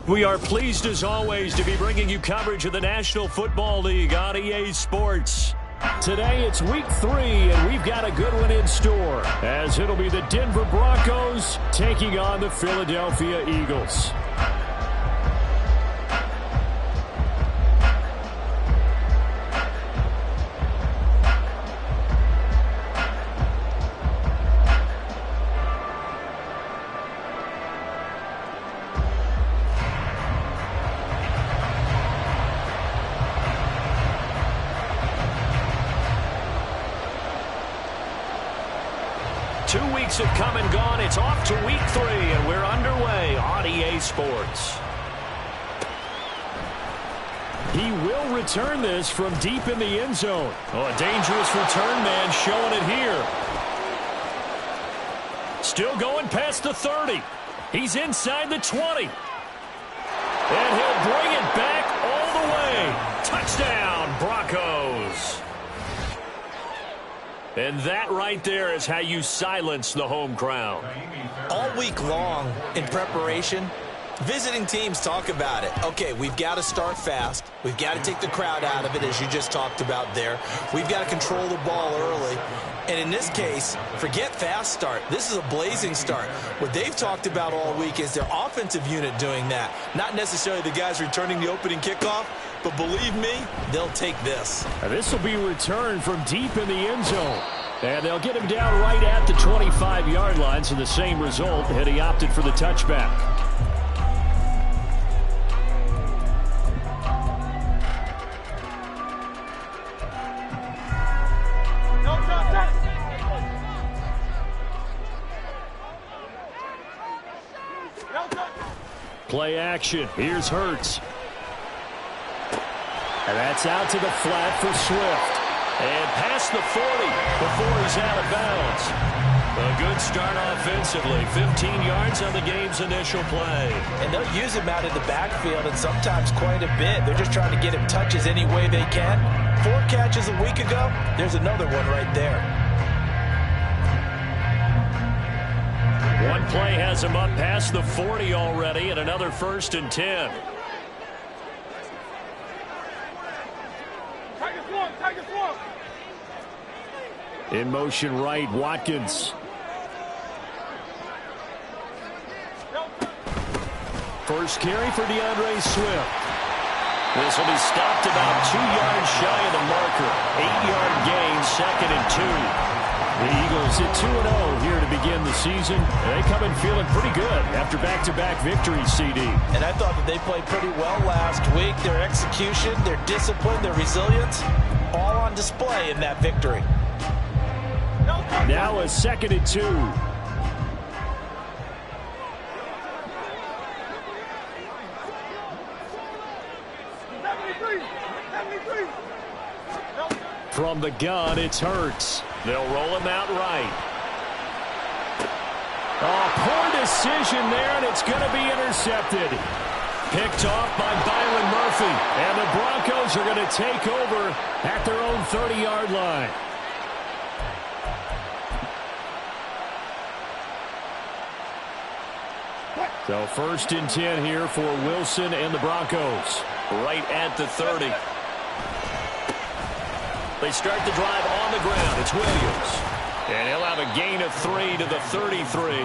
We are pleased as always to be bringing you coverage of the National Football League on EA Sports. Today it's week 3 and we've got a good one in store as it'll be the Denver Broncos taking on the Philadelphia Eagles. Have come and gone. It's off to week 3 and we're underway on EA Sports. He will return this from deep in the end zone. Oh, a dangerous return man showing it here. Still going past the 30. He's inside the 20. And he'll bring it back all the way. Touchdown, Broncos. And that right there is how you silence the home crowd. All week long in preparation, visiting teams talk about it. Okay, we've got to start fast. We've got to take the crowd out of it, as you just talked about there. We've got to control the ball early. And in this case, forget fast start. This is a blazing start. What they've talked about all week is their offensive unit doing that. Not necessarily the guys returning the opening kickoff, but believe me, they'll take this. And this will be returned from deep in the end zone. And they'll get him down right at the 25-yard line, so the same result, and he opted for the touchback. Play action. Here's Hurts. And that's out to the flat for Swift. And past the 40 before he's out of bounds. A good start offensively. 15 yards on the game's initial play. And they'll use him out in the backfield, and sometimes quite a bit. They're just trying to get him touches any way they can. 4 catches a week ago. There's another one right there. One play has him up past the 40 already, and another 1st and 10. In motion right, Watkins. First carry for DeAndre Swift. This will be stopped about 2 yards shy of the marker. 8-yard gain, 2nd and 2. The Eagles at 2-0 here to begin the season. They come in feeling pretty good after back-to-back victories, CD. And I thought that they played pretty well last week. Their execution, their discipline, their resilience, all on display in that victory. Now a 2nd and 2. From the gun, it's Hurts. They'll roll him out right. Oh, poor decision there, and it's going to be intercepted. Picked off by Byron Murphy. And the Broncos are going to take over at their own 30-yard line. So 1st and 10 here for Wilson and the Broncos. Right at the 30. They start the drive on the ground. It's Williams. And he'll have a gain of 3 to the 33.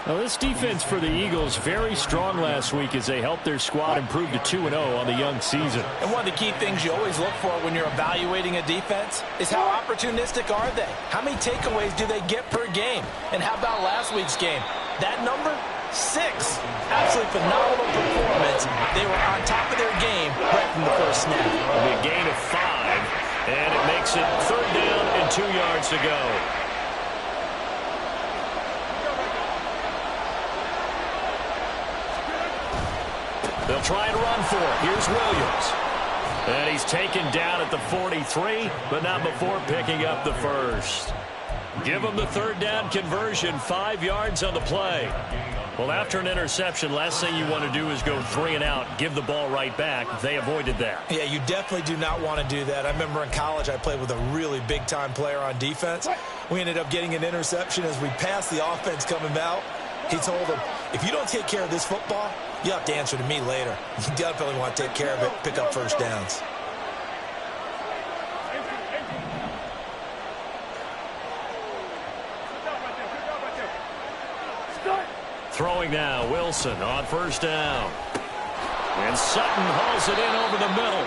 Now, this defense for the Eagles very strong last week as they helped their squad improve to 2-0 on the young season. And one of the key things you always look for when you're evaluating a defense is how opportunistic are they? How many takeaways do they get per game? And how about last week's game? That number? 6. Absolutely phenomenal performance. They were on top of their game right from the first snap. It'll be a gain of 5, and it makes it 3rd down and 2 yards to go. They'll try and run for it. Here's Williams. And he's taken down at the 43, but not before picking up the 1st. Give them the 3rd down conversion, 5 yards on the play. Well, after an interception, last thing you want to do is go 3 and out, give the ball right back. They avoided that. Yeah, you definitely do not want to do that. I remember in college I played with a really big-time player on defense. We ended up getting an interception as we passed the offense coming out. He told him, if you don't take care of this football, you have to answer to me later. You definitely want to take care of it, pick up first downs. Throwing now, Wilson on first down. And Sutton hauls it in over the middle.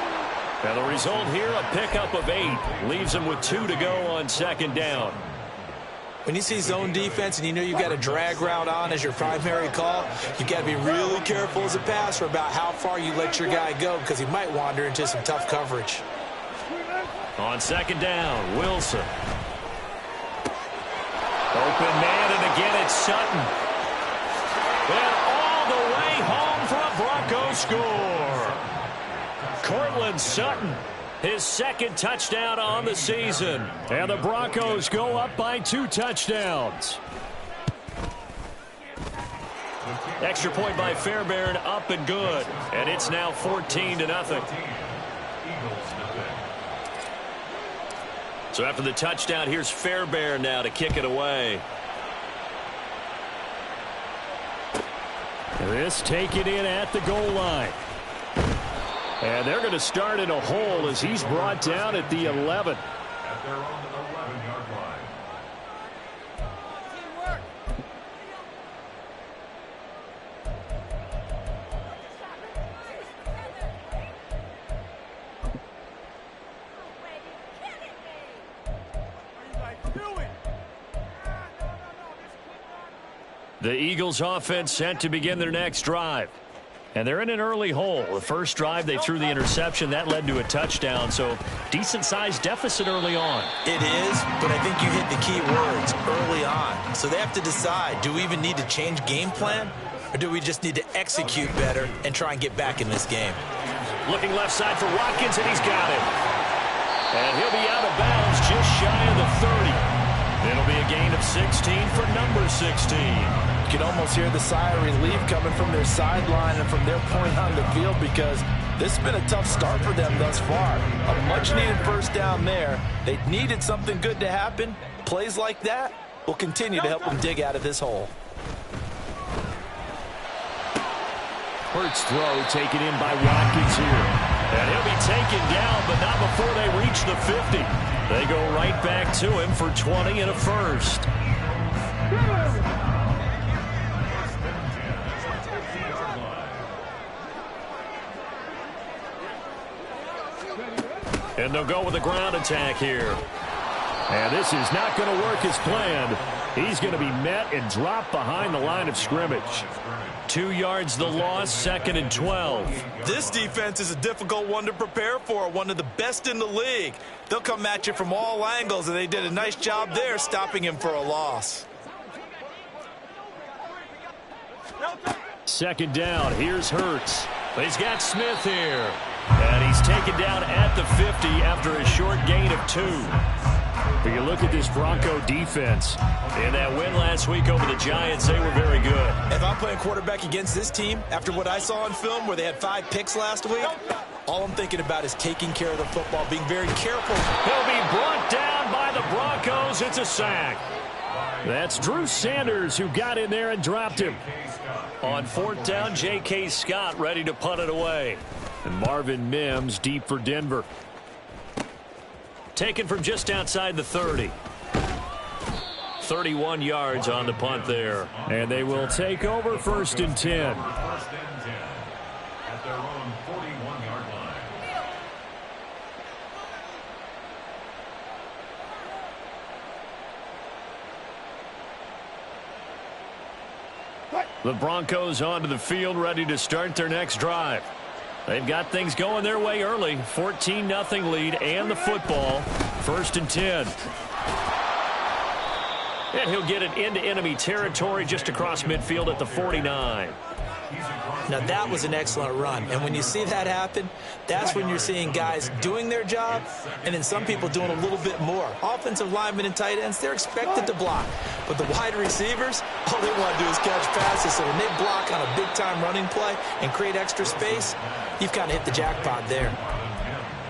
And the result here, a pickup of 8. Leaves him with 2 to go on second down. When you see zone defense and you know you've got a drag route on as your primary call, you've got to be really careful as a passer about how far you let your guy go because he might wander into some tough coverage. On second down, Wilson. Open man, and again it's Sutton. And all the way home for a Bronco score. Cortland Sutton, his second touchdown on the season. And the Broncos go up by 2 touchdowns. Extra point by Fairbairn, up and good. And it's now 14-0. So after the touchdown, here's Fairbairn now to kick it away. This taken in at the goal line. And they're going to start in a hole as he's brought down at the 11. At their own 11-yard line. The Eagles offense set to begin their next drive. And they're in an early hole. The first drive, they threw the interception. That led to a touchdown, so decent-sized deficit early on. It is, but I think you hit the key words, early on. So they have to decide, do we even need to change game plan, or do we just need to execute better and try and get back in this game? Looking left side for Watkins, and he's got it. And he'll be out of bounds just shy of the 30. It'll be a gain of 16 for number 16. You can almost hear the sigh of relief coming from their sideline and from their point on the field because this has been a tough start for them thus far. A much-needed first down there. They needed something good to happen. Plays like that will continue to help them dig out of this hole. Hurts throw taken in by Watkins here. And he'll be taken down, but not before they reach the 50. They go right back to him for 20 and a first. And they'll go with a ground attack here. And this is not going to work as planned. He's going to be met and dropped behind the line of scrimmage. 2 yards the loss, 2nd and 12. This defense is a difficult one to prepare for, one of the best in the league. They'll come at you from all angles, and they did a nice job there stopping him for a loss. 2nd down, here's Hurts. He's got Smith here. And he's taken down at the 50 after a short gain of 2. If you look at this Bronco defense, in that win last week over the Giants, they were very good. If I'm playing quarterback against this team, after what I saw on film where they had 5 picks last week, all I'm thinking about is taking care of the football, being very careful. He'll be brought down by the Broncos. It's a sack. That's Drew Sanders who got in there and dropped him. On 4th down, J.K. Scott ready to punt it away. And Marvin Mims deep for Denver. Taken from just outside the 30. 31 yards on the punt there. And they will take over 1st and 10. 1st and 10 at their own 41-yard line. The Broncos onto the field ready to start their next drive. They've got things going their way early. 14-0 lead and the football. 1st and 10. And he'll get it into enemy territory just across midfield at the 49. Now, that was an excellent run. And when you see that happen, that's when you're seeing guys doing their job and then some people doing a little bit more. Offensive linemen and tight ends, they're expected to block. But the wide receivers, all they want to do is catch passes. So when they block on a big-time running play and create extra space, you've kind of hit the jackpot there.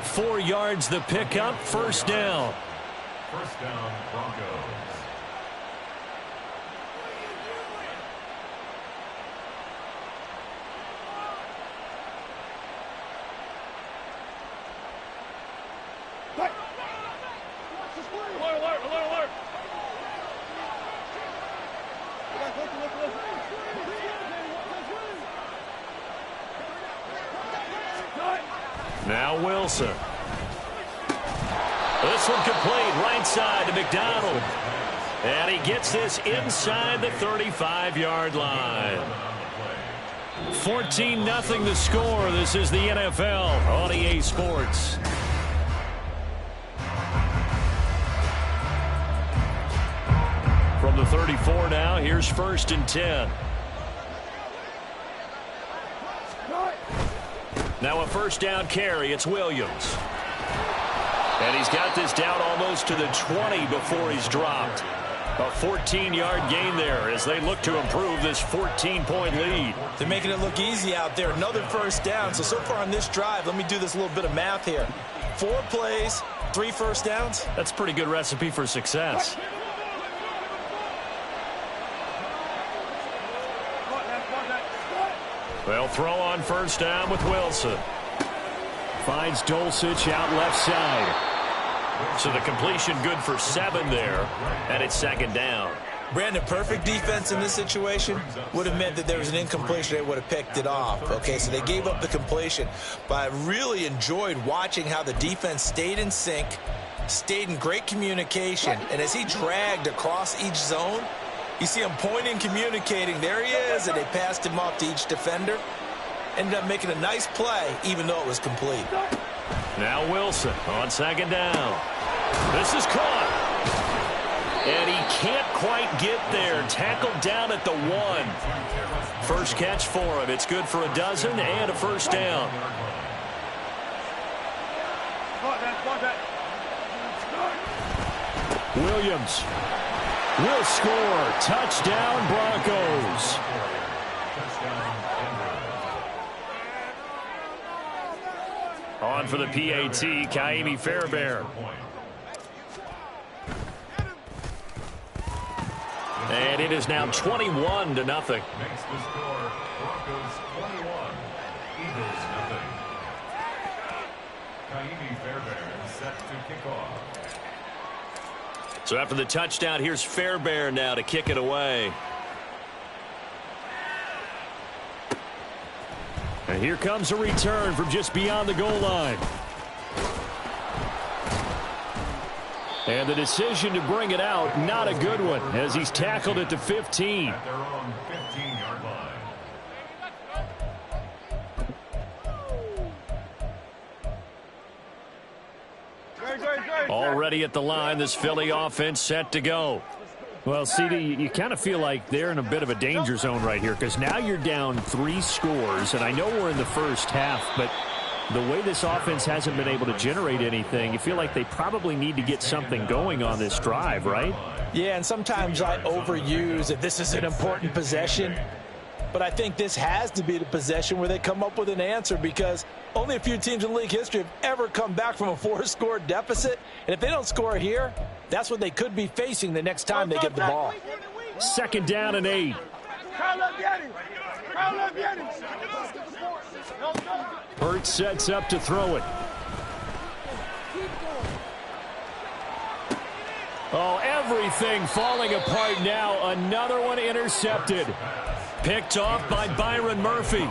4 yards the pickup, 1st down. 1st down, Broncos. Now Wilson. This one complete right side to McDonald. And he gets this inside the 35-yard line. 14-0 the score. This is the NFL on EA Sports. From the 34 now, here's 1st and 10. Now a 1st down carry. It's Williams. And he's got this down almost to the 20 before he's dropped. A 14-yard gain there as they look to improve this 14-point lead. They're making it look easy out there. Another 1st down. So far on this drive, let me do this little bit of math here. 4 plays, 3 1st downs. That's a pretty good recipe for success. They'll throw on 1st down with Wilson. Finds Dulcich out left side. So the completion good for 7 there, and it's 2nd down. Brandon, perfect defense in this situation would have meant that there was an incompletion. They would have picked it off. Okay, so they gave up the completion. But I really enjoyed watching how the defense stayed in sync, stayed in great communication. And as he dragged across each zone, you see him pointing, communicating. There he is, and they passed him off to each defender. Ended up making a nice play, even though it was complete. Now Wilson on 2nd down. This is caught. And he can't quite get there. Tackled down at the 1. First catch for him. It's good for a dozen and a 1st down. Williams will score. Touchdown, Broncos. On for the PAT, Kaimi Fairbairn. And it is now 21-0. Makes the score Broncos 21, Eagles 0. Kaimi Fairbairn set to kick off. So after the touchdown, here's Fairbairn now to kick it away. And here comes a return from just beyond the goal line. And the decision to bring it out, not a good one, as he's tackled at the 15. At their own 15-yard line. Already at the line, this Philly offense set to go. Well, CD, you kind of feel like they're in a bit of a danger zone right here because now you're down 3 scores, and I know we're in the first half, but the way this offense hasn't been able to generate anything, you feel like they probably need to get something going on this drive, right? Yeah, and sometimes I overuse that this is an important possession, but I think this has to be the possession where they come up with an answer because only a few teams in league history have ever come back from a 4-score deficit, and if they don't score here, that's what they could be facing the next time they get the ball. 2nd down and 8. Hurts sets up to throw it. Oh, everything falling apart now. Another one intercepted. Picked off by Byron Murphy.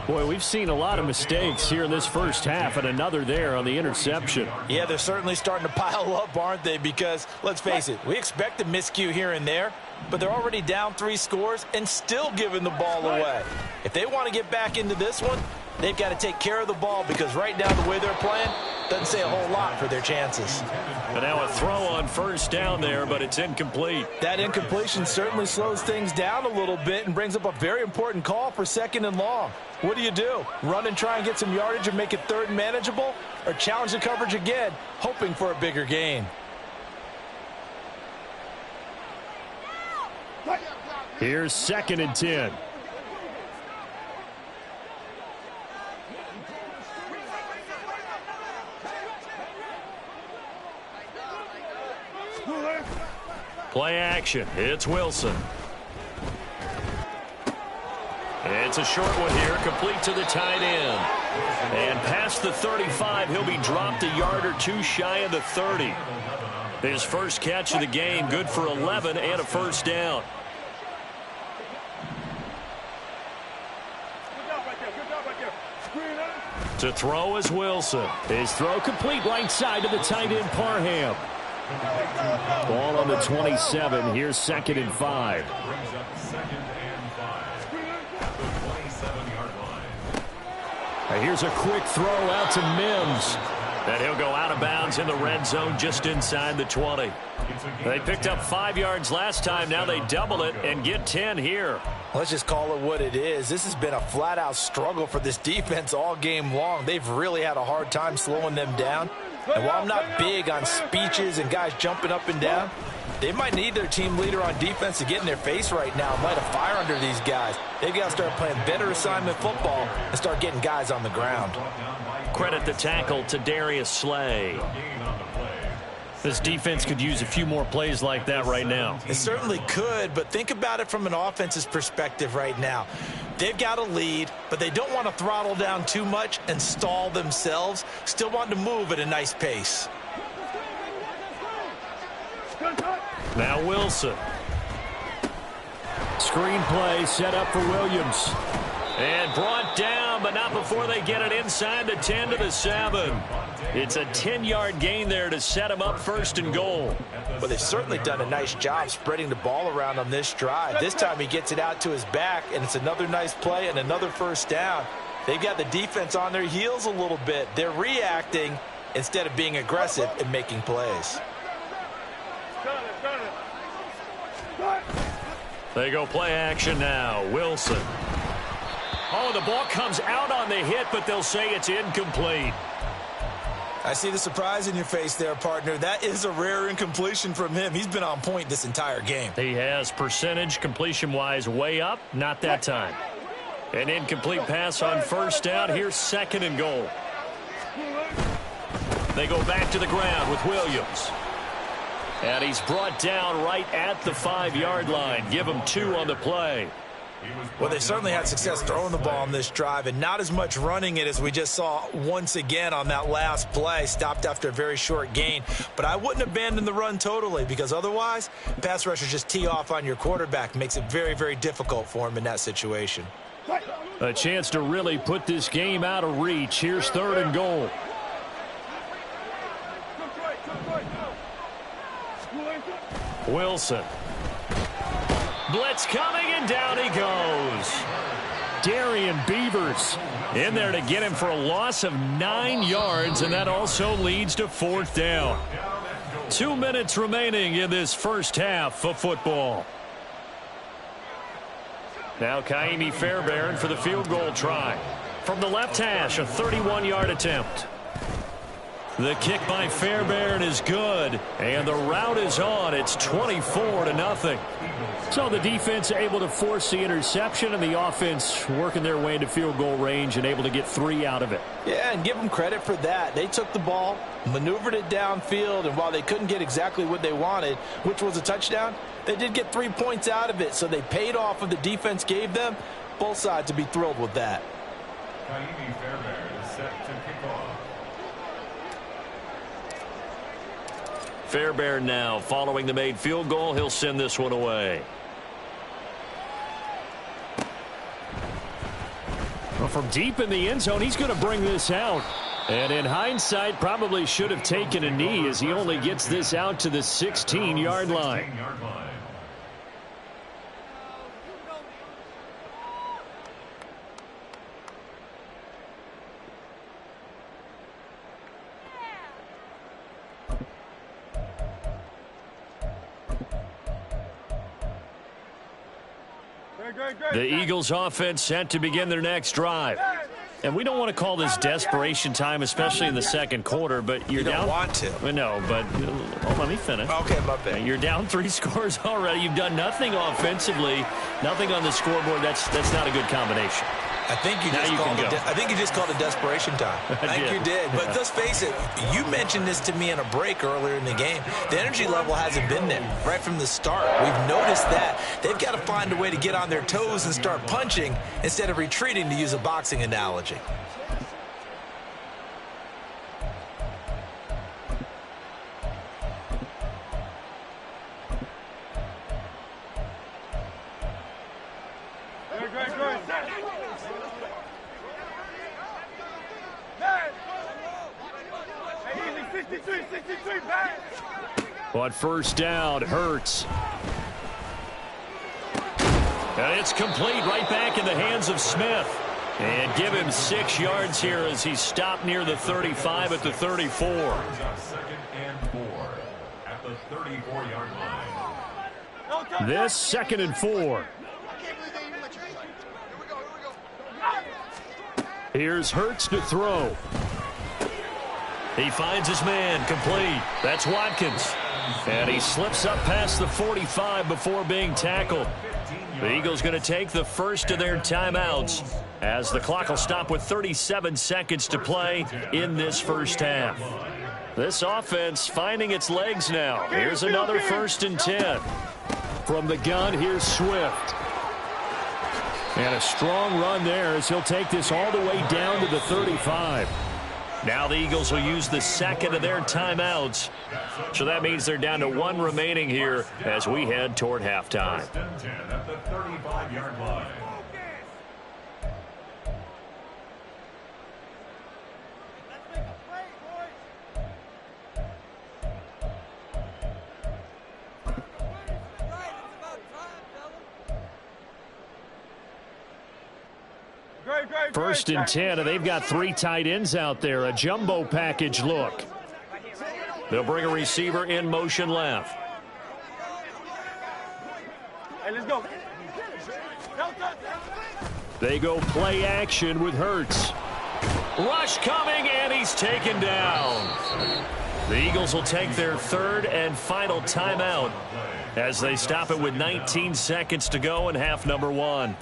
Boy, we've seen a lot of mistakes here in this first half, and another there on the interception. Yeah, they're certainly starting to pile up, aren't they? Because, let's face it, we expect a miscue here and there, but they're already down 3 scores and still giving the ball away. If they want to get back into this one, they've got to take care of the ball because right now the way they're playing doesn't say a whole lot for their chances. And now a throw on 1st down there, but it's incomplete. That incompletion certainly slows things down a little bit and brings up a very important call for 2nd and long. What do? Run and try and get some yardage and make it 3rd and manageable, or challenge the coverage again, hoping for a bigger gain? Here's 2nd and 10. Play action. It's Wilson. It's a short one here, complete to the tight end. And past the 35, he'll be dropped a yard or 2 shy of the 30. His first catch of the game, good for 11 and a 1st down. To throw is Wilson. His throw complete right side to the tight end, Parham. Ball on the 27. Here's 2nd and 5. Brings up 2nd and 5 at the 27-yard line. And here's a quick throw out to Mims. And he'll go out of bounds in the red zone just inside the 20. They picked up 5 yards last time. Now they double it and get 10 here. Let's just call it what it is. This has been a flat-out struggle for this defense all game long. They've really had a hard time slowing them down. And while I'm not big on speeches and guys jumping up and down, they might need their team leader on defense to get in their face right now and light a fire under these guys. They've got to start playing better assignment football and start getting guys on the ground. Credit the tackle to Darius Slay. This defense could use a few more plays like that right now. It certainly could, but think about it from an offense's perspective right now. They've got a lead, but they don't want to throttle down too much and stall themselves. Still want to move at a nice pace. Now Wilson. Screen play set up for Williams. And brought down, but not before they get it inside the 10 to the 7. It's a 10-yard gain there to set them up 1st and goal. Well, they've certainly done a nice job spreading the ball around on this drive. This time he gets it out to his back, and it's another nice play and another 1st down. They've got the defense on their heels a little bit. They're reacting instead of being aggressive and making plays. They go play action now. Wilson. Oh, the ball comes out on the hit, but they'll say it's incomplete. I see the surprise in your face there, partner. That is a rare incompletion from him. He's been on point this entire game. He has percentage completion-wise way up. Not that time. An incomplete pass on 1st down. Here's 2nd and goal. They go back to the ground with Williams. And he's brought down right at the 5-yard line. Give him 2 on the play. Well, they certainly had success throwing the ball on this drive and not as much running it as we just saw once again on that last play. Stopped after a very short gain. But I wouldn't abandon the run totally because otherwise, pass rushers just tee off on your quarterback. Makes it very, very difficult for him in that situation. A chance to really put this game out of reach. Here's 3rd and goal. Wilson. Blitz coming, and down he goes. Darian Beavers in there to get him for a loss of 9 yards, and that also leads to 4th down. 2 minutes remaining in this first half of football. Now Kaimi Fairbairn for the field goal try. From the left hash, a 31-yard attempt. The kick by Fairbairn is good, and the route is on. It's 24-0. So the defense able to force the interception, and the offense working their way into field goal range and able to get 3 out of it. Yeah, and give them credit for that. They took the ball, maneuvered it downfield, and while they couldn't get exactly what they wanted, which was a touchdown, they did get 3 points out of it, so they paid off what the defense gave them. Both sides to be thrilled with that. Kaimi Fairbairn is set to kick off. Fairbairn now following the made field goal. He'll send this one away. Well, from deep in the end zone, he's going to bring this out. And in hindsight, probably should have taken a knee as he only gets this out to the 16-yard line. The Eagles offense set to begin their next drive. And we don't want to call this desperation time, especially in the second quarter, but you're down. You don't want to. No, but let me finish. Okay, my bad. You're down 3 scores already. You've done nothing offensively, nothing on the scoreboard. That's not a good combination. I think you just called it desperation time. I think you did. But let's face it, you mentioned this to me in a break earlier in the game. The energy level hasn't been there right from the start. We've noticed that. They've got to find a way to get on their toes and start punching instead of retreating, to use a boxing analogy. On first down, Hurts. And it's complete right back in the hands of Smith. And give him 6 yards here as he's stopped near the 35 at the 34. Second and 4 at the 34-yard line. This 2nd and 4. Here's Hurts to throw. He finds his man, complete. That's Watkins. And he slips up past the 45 before being tackled. The Eagles going to take the first of their timeouts as the clock will stop with 37 seconds to play in this first half. This offense finding its legs now. Here's another 1st and 10. From the gun, here's Swift. And a strong run there as he'll take this all the way down to the 35. Now the Eagles will use the 2nd of their timeouts. So that means they're down to 1 remaining here as we head toward halftime. 10 at the 35-yard line. First and 10, and they've got 3 tight ends out there. A jumbo package look. They'll bring a receiver in motion left. Hey, let's go. They go play action with Hurts. Rush coming, and he's taken down. The Eagles will take their 3rd and final timeout as they stop it with 19 seconds to go in half number 1.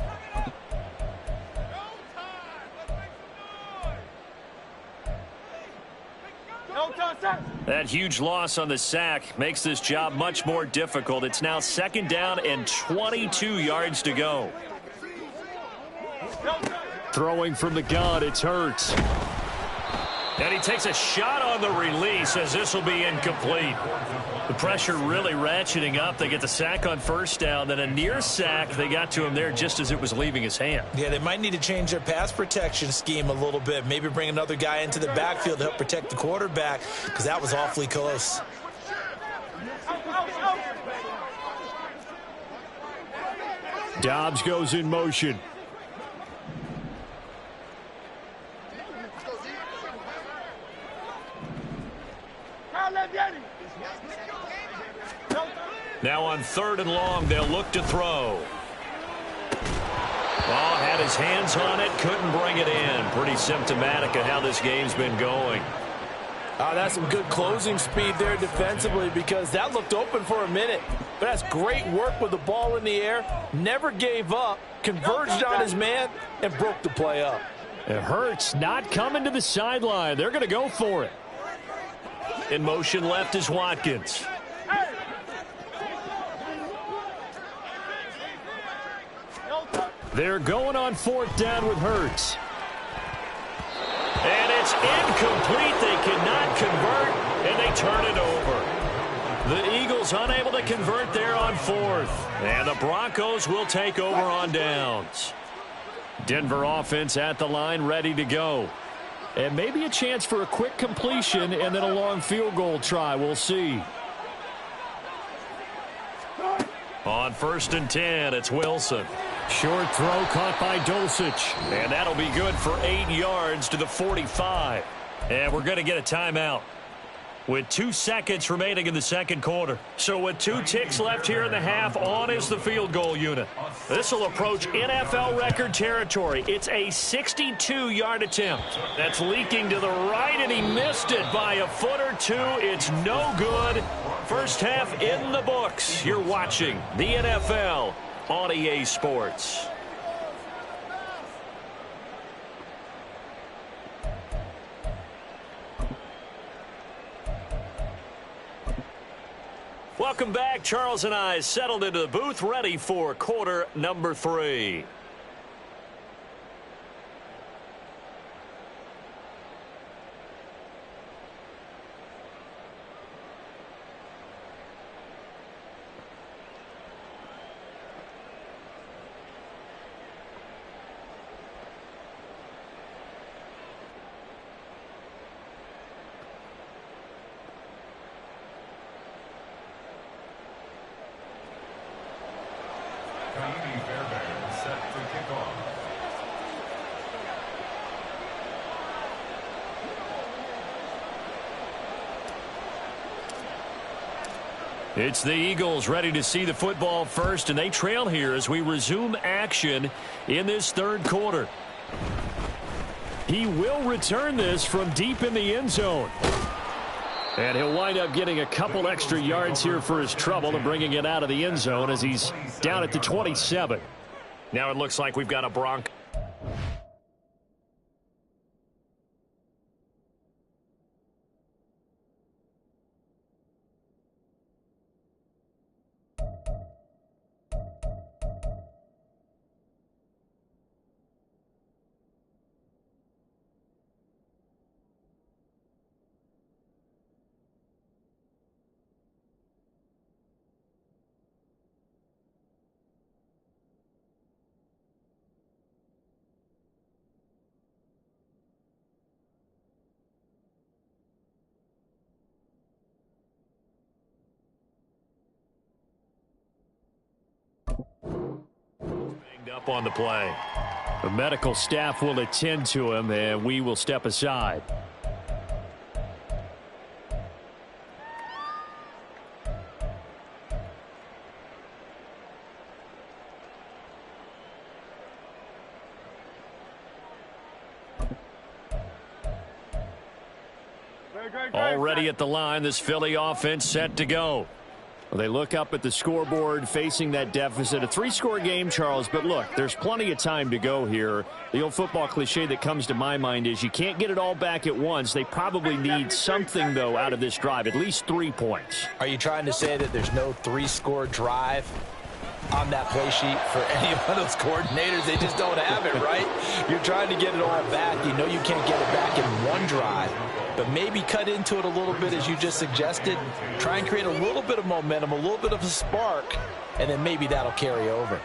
That huge loss on the sack makes this job much more difficult. It's now 2nd down and 22 yards to go. Throwing from the gun, it's Hurts. And he takes a shot on the release as this will be incomplete. The pressure really ratcheting up. They get the sack on first down, then a near sack. They got to him there just as it was leaving his hand. Yeah, they might need to change their pass protection scheme a little bit. Maybe bring another guy into the backfield to help protect the quarterback because that was awfully close. Dobbs goes in motion. Now on 3rd and long, they'll look to throw. Oh, had his hands on it, couldn't bring it in. Pretty symptomatic of how this game's been going. That's some good closing speed there defensively because that looked open for a minute. But that's great work with the ball in the air. Never gave up, converged on his man, and broke the play up. It hurts not coming to the sideline. They're going to go for it. In motion left is Watkins. They're going on 4th down with Hurts. And it's incomplete. They cannot convert, and they turn it over. The Eagles unable to convert there on 4th. And the Broncos will take over on downs. Denver offense at the line, ready to go. And maybe a chance for a quick completion and then a long field goal try. We'll see. On 1st and 10, it's Wilson. Short throw caught by Dulcich. And that'll be good for 8 yards to the 45. And we're going to get a timeout with 2 seconds remaining in the 2nd quarter. So with 2 ticks left here in the half, on is the field goal unit. This will approach NFL record territory. It's a 62-yard attempt. That's leaking to the right, and he missed it by a foot or 2. It's no good. First half in the books. You're watching the NFL on EA Sports. Welcome back. Charles and I settled into the booth, ready for quarter number 3. It's the Eagles ready to see the football first, and they trail here as we resume action in this third quarter. He will return this from deep in the end zone. And he'll wind up getting a couple extra yards here for his trouble and bringing it out of the end zone as he's down at the 27. Now it looks like we've got a Bronco. Up on the play. The medical staff will attend to him, and we will step aside. Already at the line, this Philly offense set to go. Well, they look up at the scoreboard facing that deficit. A three-score game, Charles, but look, there's plenty of time to go here. The old football cliche that comes to my mind is you can't get it all back at once. They probably need something, though, out of this drive, at least 3 points. Are you trying to say that there's no three-score drive on that play sheet for any one of those coordinators? They just don't have it, right? You're trying to get it all back. You know you can't get it back in one drive. But maybe cut into it a little bit, as you just suggested. Try and create a little bit of momentum, a little bit of a spark, and then maybe that'll carry over.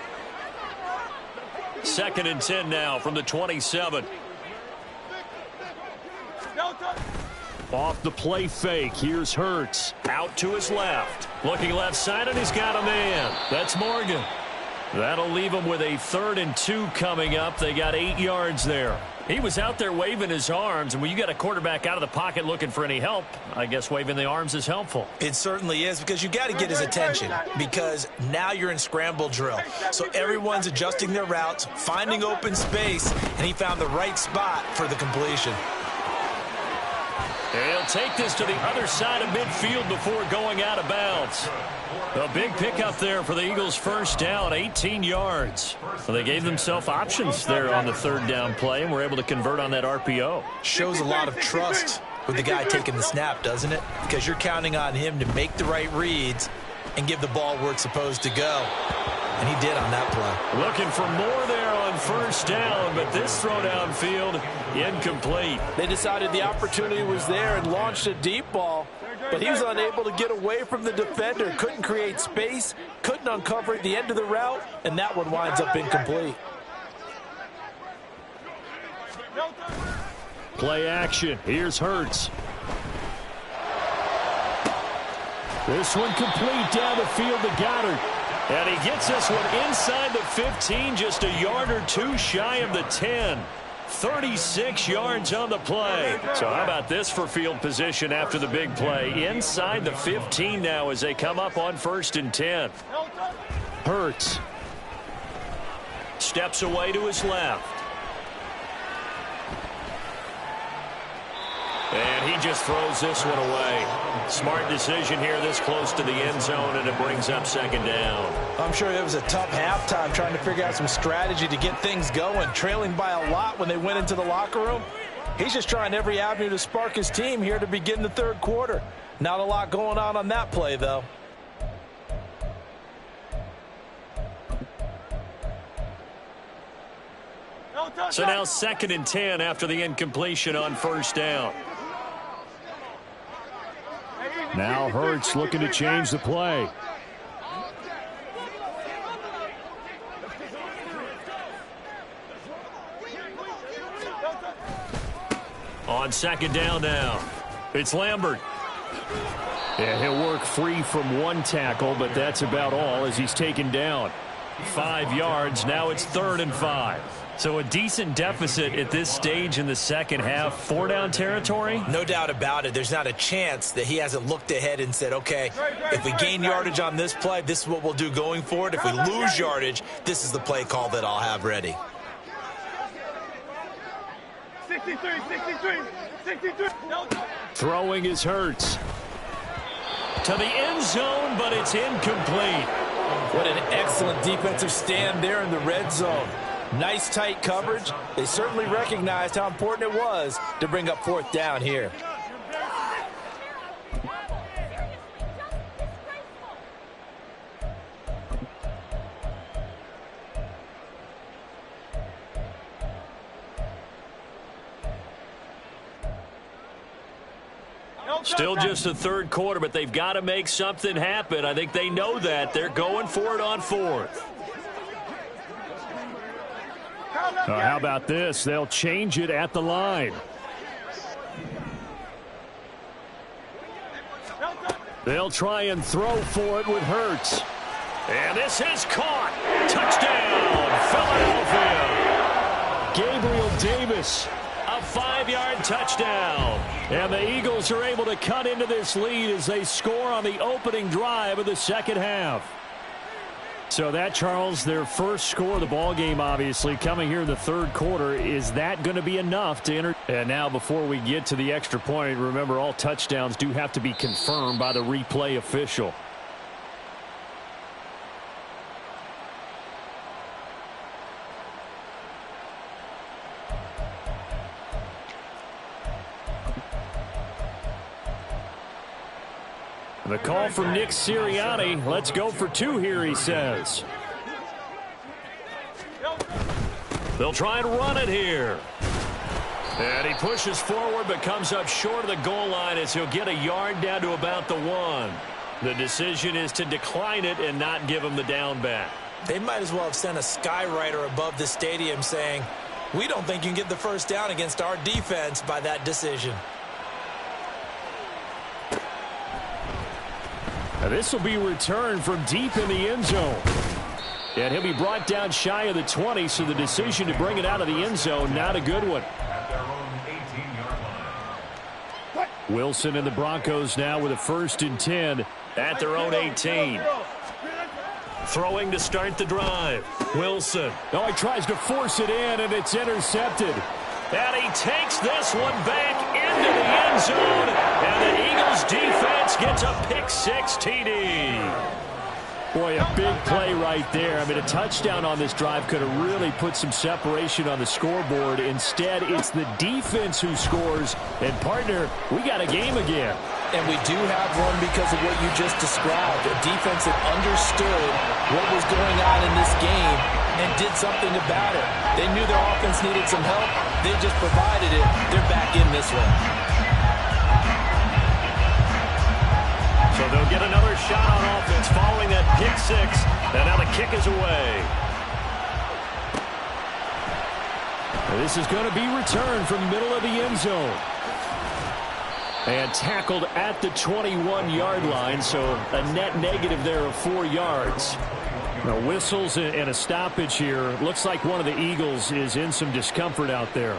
2nd and 10 now from the 27. Off the play fake. Here's Hurts. Out to his left. Looking left side, and he's got a man. That's Morgan. That'll leave him with a 3rd and 2 coming up. They got 8 yards there. He was out there waving his arms, and when you got a quarterback out of the pocket looking for any help, I guess waving the arms is helpful. It certainly is, because you got to get his attention, because now you're in scramble drill. So everyone's adjusting their routes, finding open space, and he found the right spot for the completion. And he'll take this to the other side of midfield before going out of bounds. A big pickup there for the Eagles' first down, 18 yards. Well, they gave themselves options there on the 3rd down play and were able to convert on that RPO. Shows a lot of trust with the guy taking the snap, doesn't it? Because you're counting on him to make the right reads and give the ball where it's supposed to go. And he did on that play. Looking for more there on 1st down, but this throw downfield incomplete. They decided the opportunity was there and launched a deep ball, but he was unable to get away from the defender. Couldn't create space, couldn't uncover the end of the route, and that one winds up incomplete. Play action. Here's Hurts. This one complete down the field to Goddard. And he gets this one inside the 15, just a yard or 2 shy of the 10. 36 yards on the play. So how about this for field position after the big play? Inside the 15 now as they come up on 1st and 10. Hurts. Steps away to his left. And he just throws this one away. Smart decision here this close to the end zone, and it brings up 2nd down. I'm sure it was a tough halftime trying to figure out some strategy to get things going, trailing by a lot when they went into the locker room. He's just trying every avenue to spark his team here to begin the 3rd quarter. Not a lot going on that play, though. So now 2nd and 10 after the incompletion on 1st down. Now Hurts looking to change the play. On 2nd down now, it's Lambert. And he'll work free from one tackle, but that's about all as he's taken down. 5 yards, now it's 3rd and 5. So a decent deficit at this stage in the second half. 4-down territory? No doubt about it. There's not a chance that he hasn't looked ahead and said, okay, if we gain yardage on this play, this is what we'll do going forward. If we lose yardage, this is the play call that I'll have ready. 63. Throwing is Hurts. To the end zone, but it's incomplete. What an excellent defensive stand there in the red zone. Nice tight coverage. They certainly recognized how important it was to bring up 4th down here. Still just the third quarter, but they've got to make something happen. I think they know that. They're going for it on 4th. How about this? They'll change it at the line. They'll try and throw for it with Hurts. And this is caught. Touchdown, Philadelphia. Gabriel Davis, a 5-yard touchdown. And the Eagles are able to cut into this lead as they score on the opening drive of the second half. So that, Charles, their first score of the ball game, obviously, coming here in the third quarter. Is that going to be enough to enter? And now, before we get to the extra point, remember, all touchdowns do have to be confirmed by the replay official. The call from Nick Sirianni. Let's go for 2 here, he says. They'll try and run it here. And he pushes forward but comes up short of the goal line as he'll get a yard down to about the 1. The decision is to decline it and not give him the down back. They might as well have sent a skywriter above the stadium saying, we don't think you can get the first down against our defense by that decision. Now this will be returned from deep in the end zone. And he'll be brought down shy of the 20, so the decision to bring it out of the end zone, not a good one. At their own 18-yard line. Wilson and the Broncos now with a 1st and 10 at their own 18. Throwing to start the drive. Wilson. Oh, he tries to force it in, and it's intercepted. And he takes this one back into the end zone. And the Eagles defense gets a pick-6 TD. Boy, a big play right there. I mean, a touchdown on this drive could have really put some separation on the scoreboard. Instead, it's the defense who scores. And, partner, we got a game again. And we do have one because of what you just described. A defense that understood what was going on in this game and did something about it. They knew their offense needed some help. They just provided it. They're back in this one. So they'll get another shot on offense following that pick-6. And now the kick is away. And this is going to be returned from the middle of the end zone. And tackled at the 21-yard line, so a net negative there of 4 yards. Now whistles and a stoppage here. Looks like one of the Eagles is in some discomfort out there.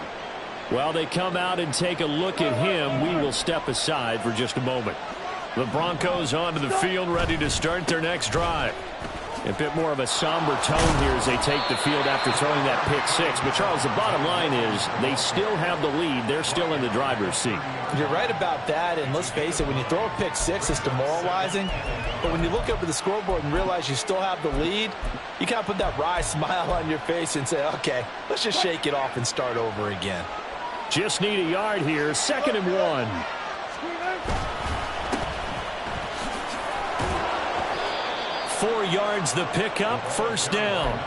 While they come out and take a look at him, we will step aside for just a moment. The Broncos onto the field, ready to start their next drive. A bit more of a somber tone here as they take the field after throwing that pick-6. But, Charles, the bottom line is they still have the lead. They're still in the driver's seat. You're right about that, and let's face it, when you throw a pick-6, it's demoralizing. But when you look up at the scoreboard and realize you still have the lead, you kind of put that wry smile on your face and say, okay, let's just shake it off and start over again. Just need a yard here. 2nd and 1. 4 yards the pickup, 1st down.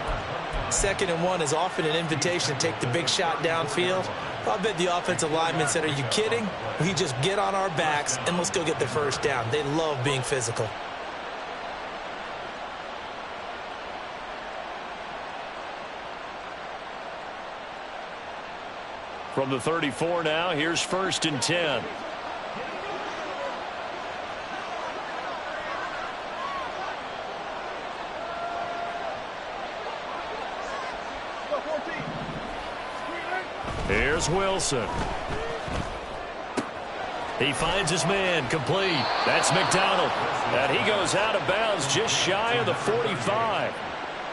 2nd and 1 is often an invitation to take the big shot downfield. I bet the offensive lineman said, are you kidding? We just get on our backs and let's go get the 1st down. They love being physical. From the 34 now, here's 1st and 10. Here's Wilson. He finds his man, complete. That's McDonald. And he goes out of bounds just shy of the 45.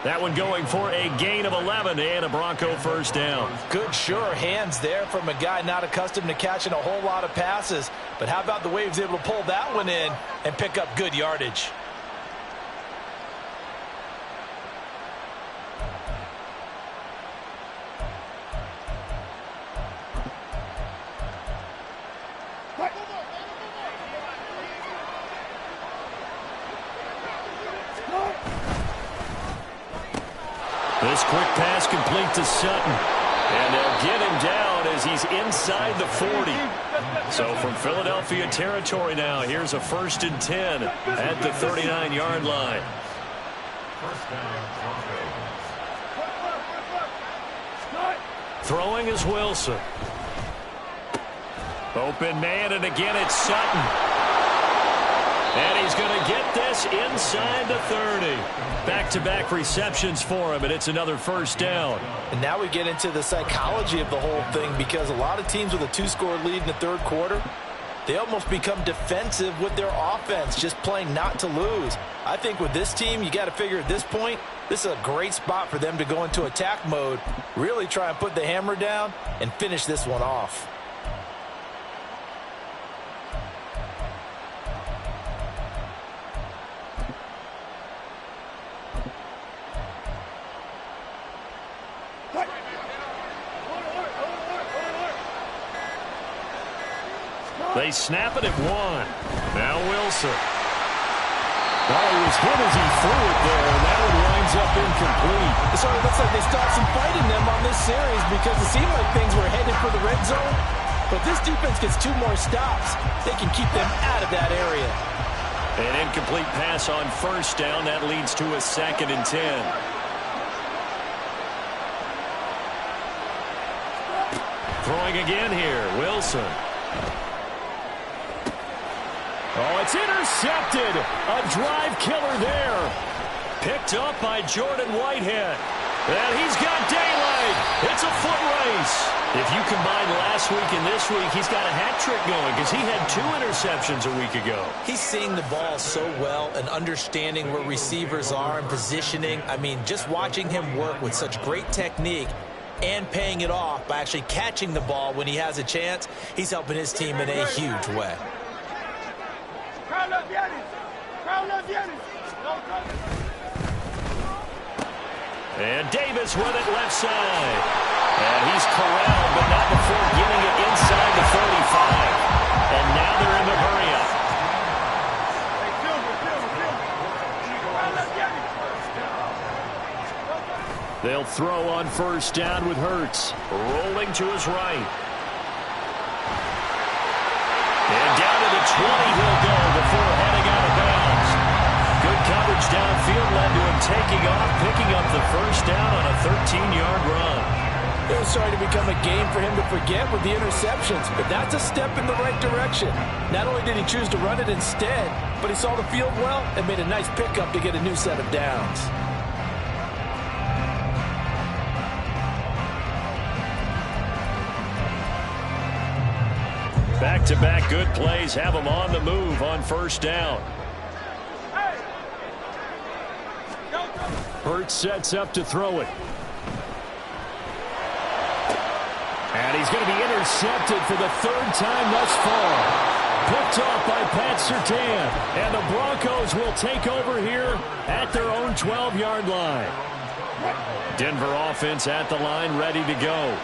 That one going for a gain of 11 and a Bronco first down. Good, sure hands there from a guy not accustomed to catching a whole lot of passes. But how about the way he was able to pull that one in and pick up good yardage? This quick pass complete to Sutton. And they'll get him down as he's inside the 40. So from Philadelphia territory now, here's a 1st and 10 at the 39-yard line. First down, Broncos. Throwing is Wilson. Open man, and again it's Sutton. And he's going to get this inside the 30. Back-to-back receptions for him, and it's another first down. And now we get into the psychology of the whole thing, because a lot of teams with a 2-score lead in the third quarter, they almost become defensive with their offense, just playing not to lose. I think with this team, you got to figure at this point, this is a great spot for them to go into attack mode, really try and put the hammer down and finish this one off. They snap it at 1. Now Wilson. Well, he was hit as he threw it there, and that one winds up incomplete. So it looks like they stopped some fight in them on this series, because it seemed like things were headed for the red zone. But this defense gets 2 more stops. They can keep them out of that area. An incomplete pass on first down. That leads to a 2nd and 10. Throwing again here, Wilson. Oh, it's intercepted. A drive killer there. Picked up by Jordan Whitehead. And he's got daylight. It's a foot race. If you combine last week and this week, he's got a hat trick going, because he had 2 interceptions a week ago. He's seeing the ball so well and understanding where receivers are and positioning. I mean, just watching him work with such great technique and paying it off by actually catching the ball when he has a chance, he's helping his team in a huge way. And Davis with it left side. And he's corralled, but not before getting it inside the 35. And now they're in the hurry-up. They'll throw on first down with Hurts. Rolling to his right. And down to the 20 he'll go before heading out of bounds. Good coverage downfield led to him taking off, picking up the first down on a 13-yard run. It was starting to become a game for him to forget with the interceptions, but that's a step in the right direction. Not only did he choose to run it instead, but he saw the field well and made a nice pickup to get a new set of downs. Back-to-back good plays have him on the move on first down. Hurts sets up to throw it. And he's going to be intercepted for the 3rd time thus far. Picked off by Pat Surtain. And the Broncos will take over here at their own 12-yard line. Denver offense at the line, ready to go.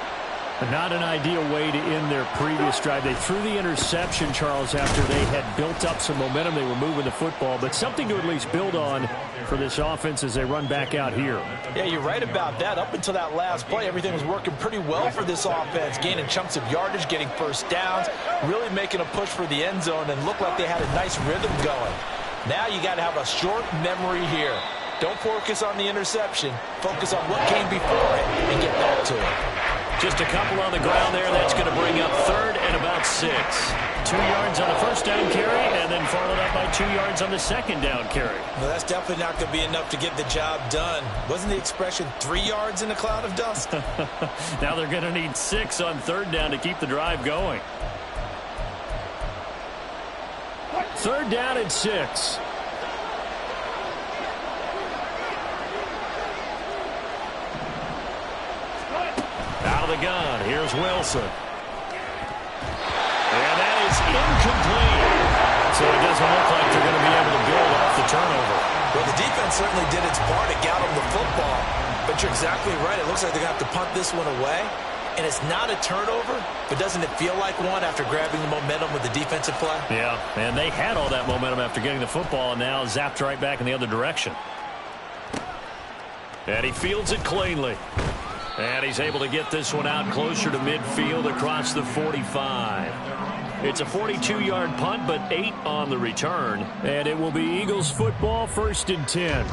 Not an ideal way to end their previous drive. They threw the interception, Charles, after they had built up some momentum. They were moving the football, but something to at least build on for this offense as they run back out here. Yeah, you're right about that. Up until that last play, everything was working pretty well for this offense, gaining chunks of yardage, getting first downs, really making a push for the end zone, and looked like they had a nice rhythm going. Now you got to have a short memory here. Don't focus on the interception. Focus on what came before it and get back to it. Just a couple on the ground there. That's going to bring up 3rd and about 6. 2 yards on the first down carry and then followed up by 2 yards on the second down carry. Well, that's definitely not going to be enough to get the job done. Wasn't the expression 3 yards in a cloud of dust? Now they're going to need 6 on third down to keep the drive going. Third down and 6. Out of the gun, here's Wilson. And that is incomplete. So it doesn't look like they're going to be able to build off the turnover. Well, the defense certainly did its part to get them the football. But you're exactly right. It looks like they're going to have to punt this one away. And it's not a turnover, but doesn't it feel like one after grabbing the momentum with the defensive play? Yeah, and they had all that momentum after getting the football and now zapped right back in the other direction. And he fields it cleanly. And he's able to get this one out closer to midfield across the 45. It's a 42-yard punt, but 8 on the return. And it will be Eagles football, 1st and 10.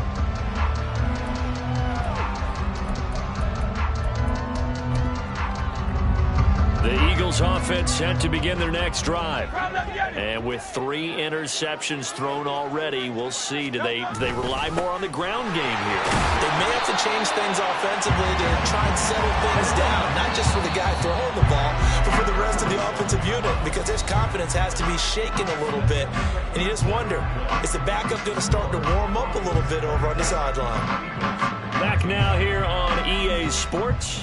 The Eagles offense set to begin their next drive. And with 3 interceptions thrown already, we'll see. Do they rely more on the ground game here? They may have to change things offensively to try and settle things down, not just for the guy throwing the ball, but for the rest of the offensive unit, because their confidence has to be shaken a little bit. And you just wonder, is the backup going to start to warm up a little bit over on the sideline? Back now here on EA Sports.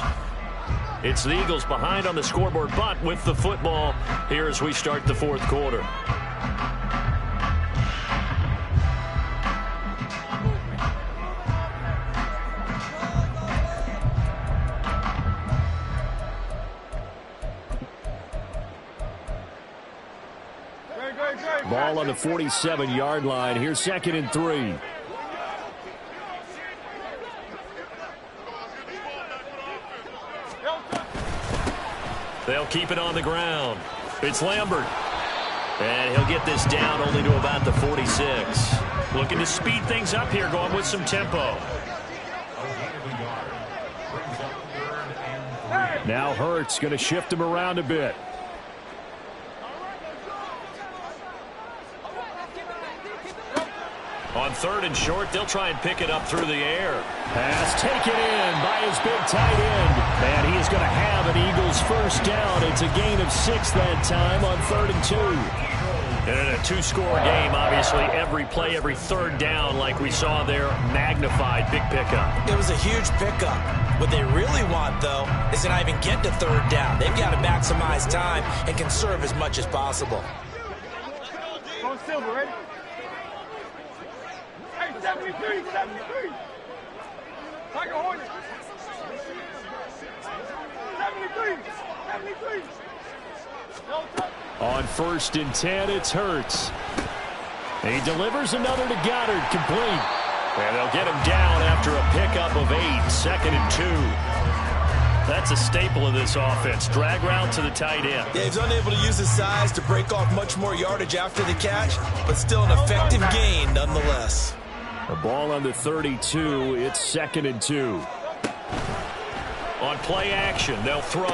It's the Eagles behind on the scoreboard, but with the football here as we start the 4th quarter. Ball on the 47-yard line. Here's 2nd and 3. They'll keep it on the ground. It's Lambert. And he'll get this down only to about the 46. Looking to speed things up here, going with some tempo. Now Hurts going to shift him around a bit. On 3rd and short, they'll try and pick it up through the air. Pass taken in by his big tight end. And he is going to have an Eagles 1st down. It's a gain of 6 that time on 3rd and 2. And in a 2-score game, obviously, every play, every 3rd down, like we saw there, magnified. Big pickup. It was a huge pickup. What they really want, though, is to not even get to 3rd down. They've got to maximize time and conserve as much as possible. Going Silver, ready? 73, 73. Like a Hornet. 73, 73. On 1st and 10, it's Hurts. He delivers another to Goddard, complete. And they'll get him down after a pickup of 8, 2nd and 2. That's a staple of this offense. Drag route to the tight end. Yeah, he's unable to use his size to break off much more yardage after the catch, but still an effective gain nonetheless. The ball on the 32. It's 2nd and 2. On play action, they'll throw.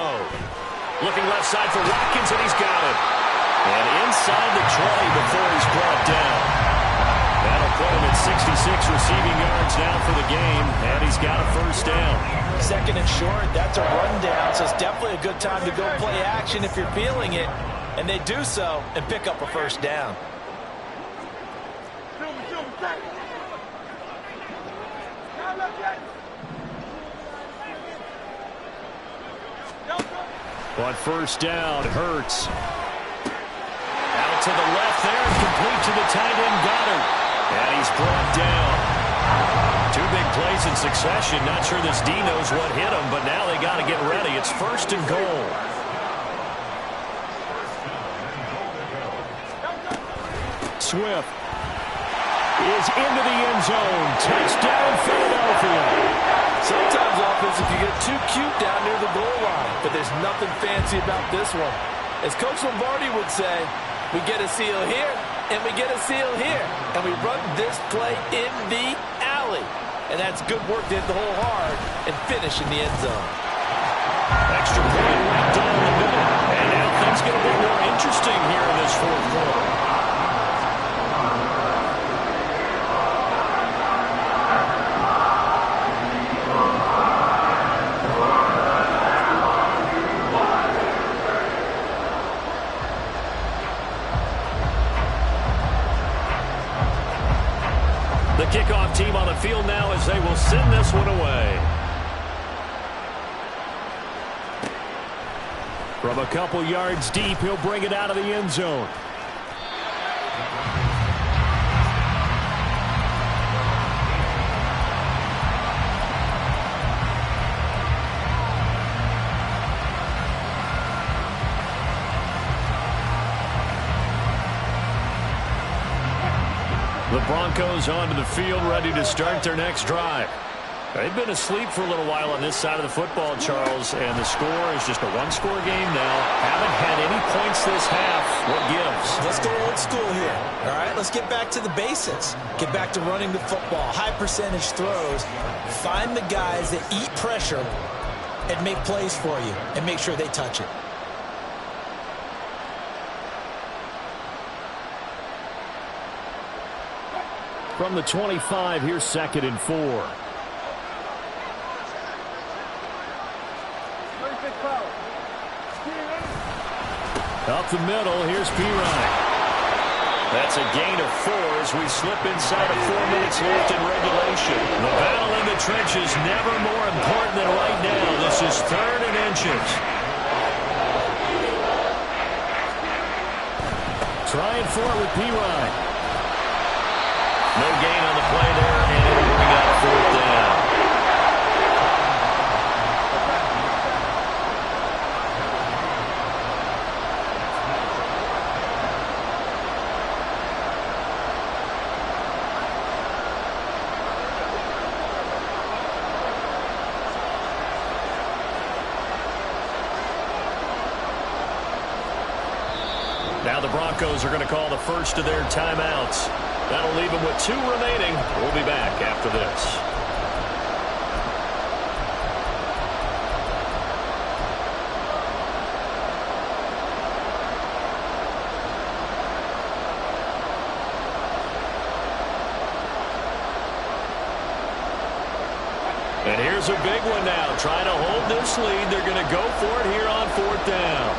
Looking left side for Watkins, and he's got it. And inside the 20 before he's brought down. That'll put him at 66 receiving yards now for the game, and he's got a 1st down. 2nd and short, that's a rundown, so it's definitely a good time to go play action if you're feeling it. And they do so and pick up a 1st down. On 1st down, Hurts. Out to the left there, complete to the tight end, Goddard. And he's brought down. 2 big plays in succession. Not sure this D knows what hit him, but now they got to get ready. It's 1st and goal. Swift is into the end zone. Touchdown, Philadelphia. Sometimes offense, if you get too cute down near the goal line, but there's nothing fancy about this one. As Coach Lombardi would say, we get a seal here, and we get a seal here, and we run this play in the alley. And that's good work to hit the hole hard and finish in the end zone. Extra point right down the middle. And now things get a bit more interesting here in this kickoff team on the field now as they will send this one away. From a couple yards deep, he'll bring it out of the end zone. The Broncos onto the field, ready to start their next drive. They've been asleep for a little while on this side of the football, Charles, and the score is just a one-score game now. Haven't had any points this half. What gives? Let's go old school here. All right, let's get back to the basics. Get back to running the football, high percentage throws. Find the guys that eat pressure and make plays for you and make sure they touch it. From the 25, here's 2nd and 4. Up the middle, here's Pirine. That's a gain of 4 as we slip inside of 4 minutes left in regulation. The battle in the trenches never more important than right now. This is 3rd and inches. Trying for it with Pirine. No gain on the play there, and it'll bring out 4th down. Now the Broncos are going to call the first of their timeouts. That'll leave them with 2 remaining. We'll be back after this. And here's a big one now. Trying to hold this lead. They're going to go for it here on 4th down.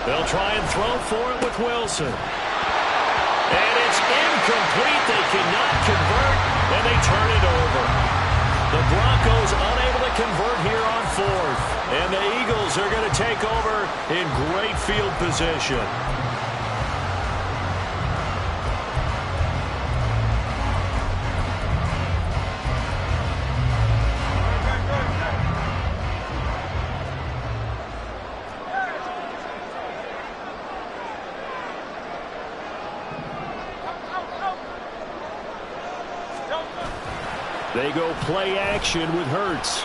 They'll try and throw for it with Wilson. And it's incomplete. They cannot convert, and they turn it over. The Broncos unable to convert here on 4th. And the Eagles are going to take over in great field position. They go play action with Hurts.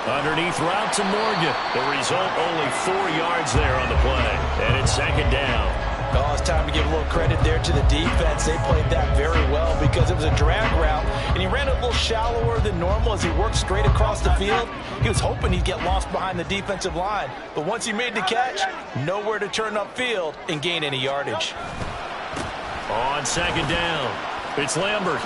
Underneath route to Morgan. The result, only 4 yards there on the play. And it's 2nd down. Oh, it's time to give a little credit there to the defense. They played that very well because it was a drag route, and he ran a little shallower than normal as he worked straight across the field. He was hoping he'd get lost behind the defensive line. But once he made the catch, nowhere to turn upfield and gain any yardage. On 2nd down, it's Lambert.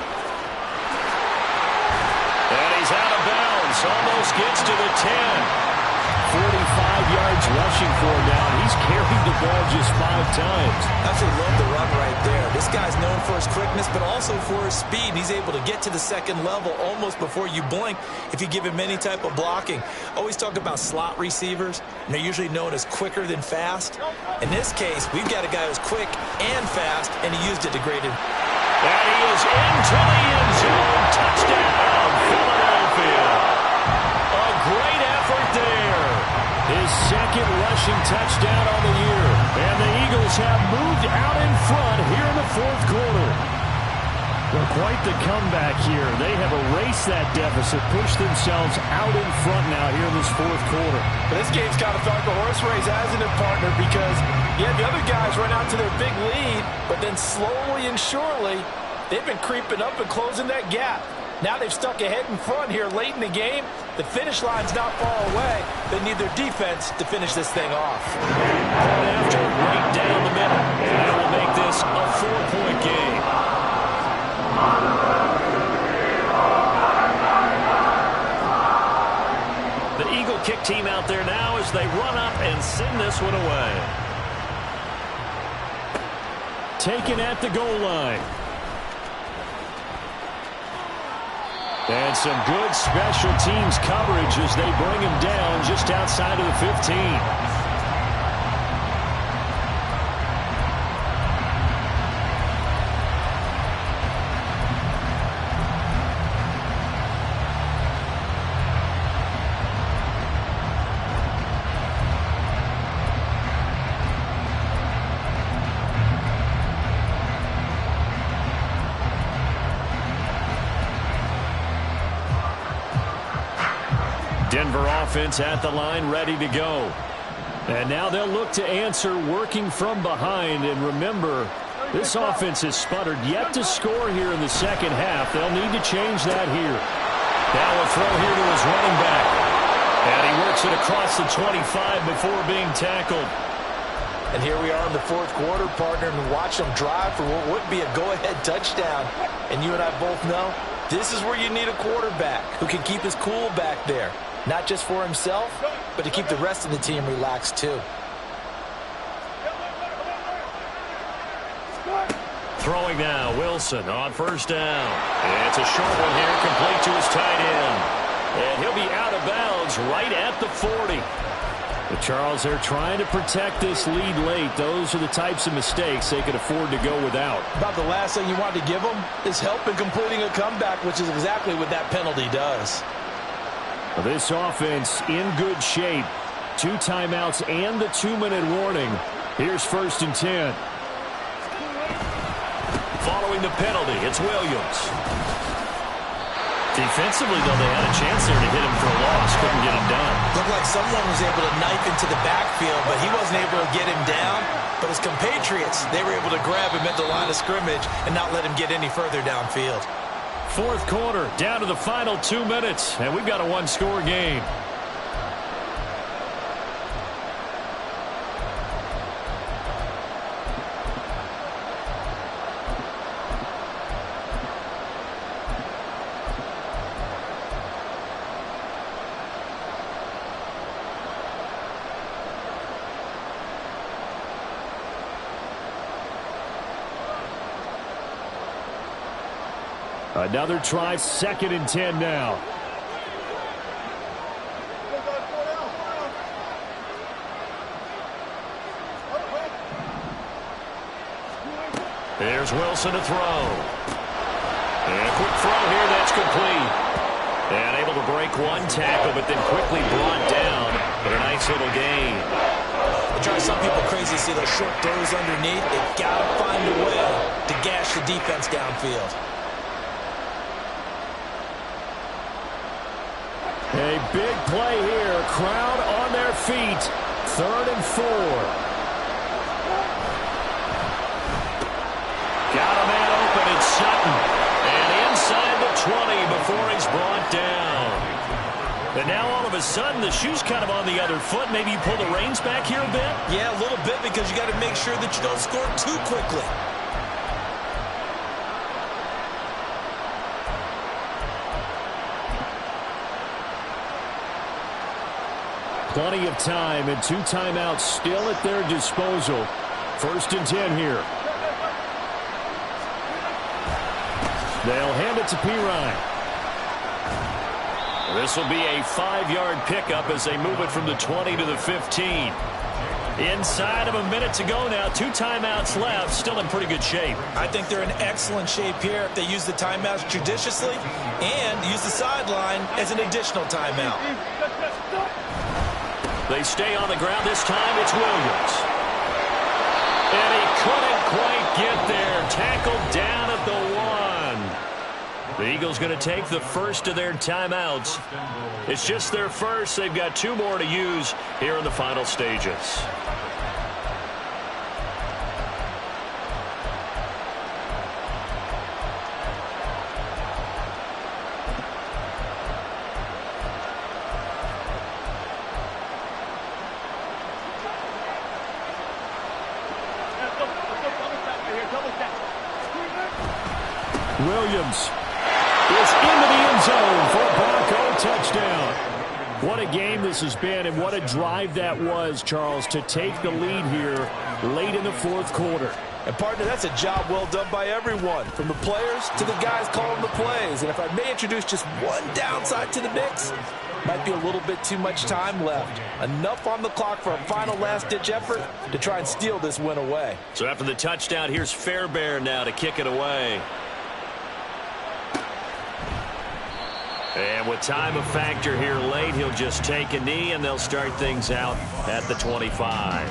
And he's out of bounds. Almost gets to the 10. 45 yards rushing for him now. He's carried the ball just 5 times. Absolutely love the run right there. This guy's known for his quickness, but also for his speed. He's able to get to the 2nd level almost before you blink if you give him any type of blocking. Always talk about slot receivers, and they're usually known as quicker than fast. In this case, we've got a guy who's quick and fast, and he used it to great advantage. And he is into the end zone. Touchdown, Philadelphia. A great effort there. His 2nd rushing touchdown on the year. And the Eagles have moved out in front here in the 4th quarter. Well, quite the comeback here. They have erased that deficit, pushed themselves out in front now here in this 4th quarter. But this game's kind of felt like a horse race, hasn't it, partner? Because, yeah, the other guys run out to their big lead, but then slowly and surely, they've been creeping up and closing that gap. Now they've stuck ahead in front here late in the game. The finish line's not far away. They need their defense to finish this thing off. One after, right down the middle. That will make this a 4-point game. The Eagle kick team out there now as they run up and send this one away. Taken at the goal line. And some good special teams coverage as they bring him down just outside of the 15. Denver offense at the line, ready to go. And now they'll look to answer working from behind. And remember, this offense has sputtered yet to score here in the second half. They'll need to change that here. Now a throw here to his running back. And he works it across the 25 before being tackled. And here we are in the fourth quarter, partner, and watch them drive for what would be a go-ahead touchdown. And you and I both know this is where you need a quarterback who can keep his cool back there. Not just for himself, but to keep the rest of the team relaxed too. Throwing now, Wilson on first down. It's a short one here, complete to his tight end. And he'll be out of bounds right at the 40. But Charles, they're trying to protect this lead late. Those are the types of mistakes they could afford to go without. About the last thing you want to give them is help in completing a comeback, which is exactly what that penalty does. This offense in good shape. 2 timeouts and the 2-minute warning. Here's 1st and 10. Following the penalty, it's Williams. Defensively, though, they had a chance there to hit him for a loss. Couldn't get him done. Looked like someone was able to knife into the backfield, but he wasn't able to get him down. But his compatriots, they were able to grab him at the line of scrimmage and not let him get any further downfield. Fourth quarter, down to the final 2 minutes, and we've got a 1-score game. Another try, 2nd and 10 now. There's Wilson to throw. And a quick throw here, that's complete. And able to break one tackle, but then quickly brought down. But a nice little gain. It drives some people crazy to see those short throws underneath. They've got to find a way to gash the defense downfield. A big play here. Crowd on their feet. 3rd and 4. Got a man open. It's Sutton. And inside the 20 before he's brought down. And now all of a sudden the shoe's kind of on the other foot. Maybe you pull the reins back here a bit? Yeah, a little bit, because you got to make sure that you don't score too quickly. Plenty of time and 2 timeouts still at their disposal. 1st and 10 here. They'll hand it to Pirine. This will be a 5-yard pickup as they move it from the 20 to the 15. Inside of a minute to go now. 2 timeouts left. Still in pretty good shape. I think they're in excellent shape here if they use the timeouts judiciously and use the sideline as an additional timeout. They stay on the ground. This time it's Williams. And he couldn't quite get there. Tackled down at the 1. The Eagles going to take the first of their timeouts. It's just their first. They've got 2 more to use here in the final stages. Williams is into the end zone for a Bronco touchdown. What a game this has been, and what a drive that was, Charles, to take the lead here late in the fourth quarter. And, partner, that's a job well done by everyone, from the players to the guys calling the plays. And if I may introduce just one downside to the mix, might be a little bit too much time left. Enough on the clock for a final last-ditch effort to try and steal this win away. So after the touchdown, here's Fairbairn now to kick it away. And with time a factor here late, he'll just take a knee, and they'll start things out at the 25.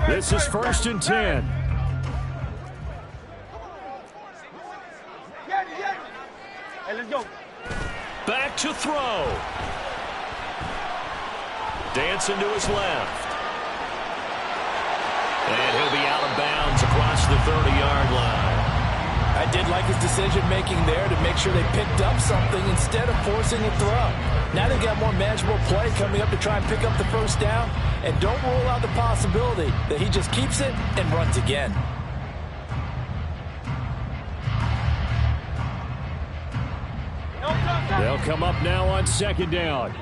This is 1st and 10. Hey, let's go. Back to throw. Dancing to his left. And he'll be out of bounds across the 30-yard line. I did like his decision-making there to make sure they picked up something instead of forcing a throw. Now they've got more manageable play coming up to try and pick up the first down. And don't rule out the possibility that he just keeps it and runs again. They'll come up now on 2nd down.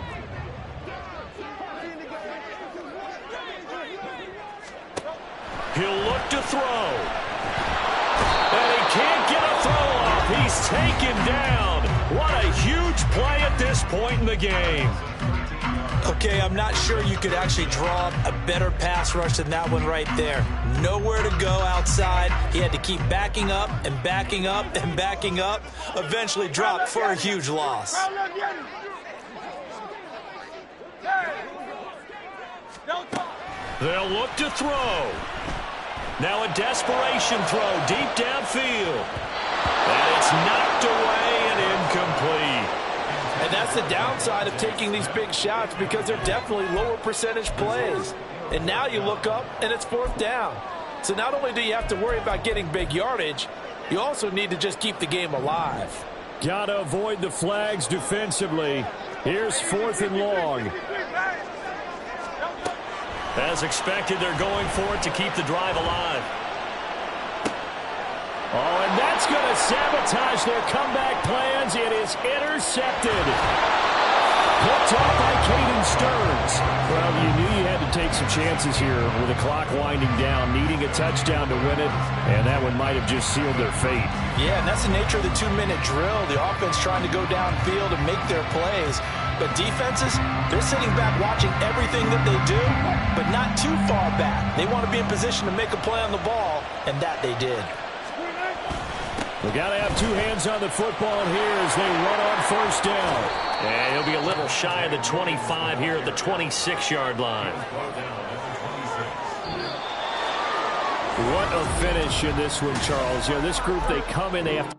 He'll look to throw. And he can't get a throw off. He's taken down. What a huge play at this point in the game. Okay, I'm not sure you could actually draw a better pass rush than that one right there. Nowhere to go outside. He had to keep backing up and backing up and backing up. Eventually dropped for a huge loss. They'll look to throw. Now a desperation throw deep downfield. And it's knocked away and incomplete. And that's the downside of taking these big shots, because they're definitely lower percentage plays. And now you look up and it's 4th down. So not only do you have to worry about getting big yardage, you also need to just keep the game alive. Got to avoid the flags defensively. Here's 4th and long. As expected, they're going for it to keep the drive alive. Oh, and that's going to sabotage their comeback plans. It is intercepted. Picked off by Caden Stearns. Well, you knew you had to take some chances here with the clock winding down, needing a touchdown to win it, and that one might have just sealed their fate. Yeah, and that's the nature of the 2-minute drill. The offense trying to go downfield and make their plays. But defenses, they're sitting back watching everything that they do, but not too far back. They want to be in position to make a play on the ball, and that they did. We've got to have two hands on the football here as they run on 1st down. And he'll be a little shy of the 25 here at the 26-yard line. What a finish in this one, Charles. You know, this group, they come in, they have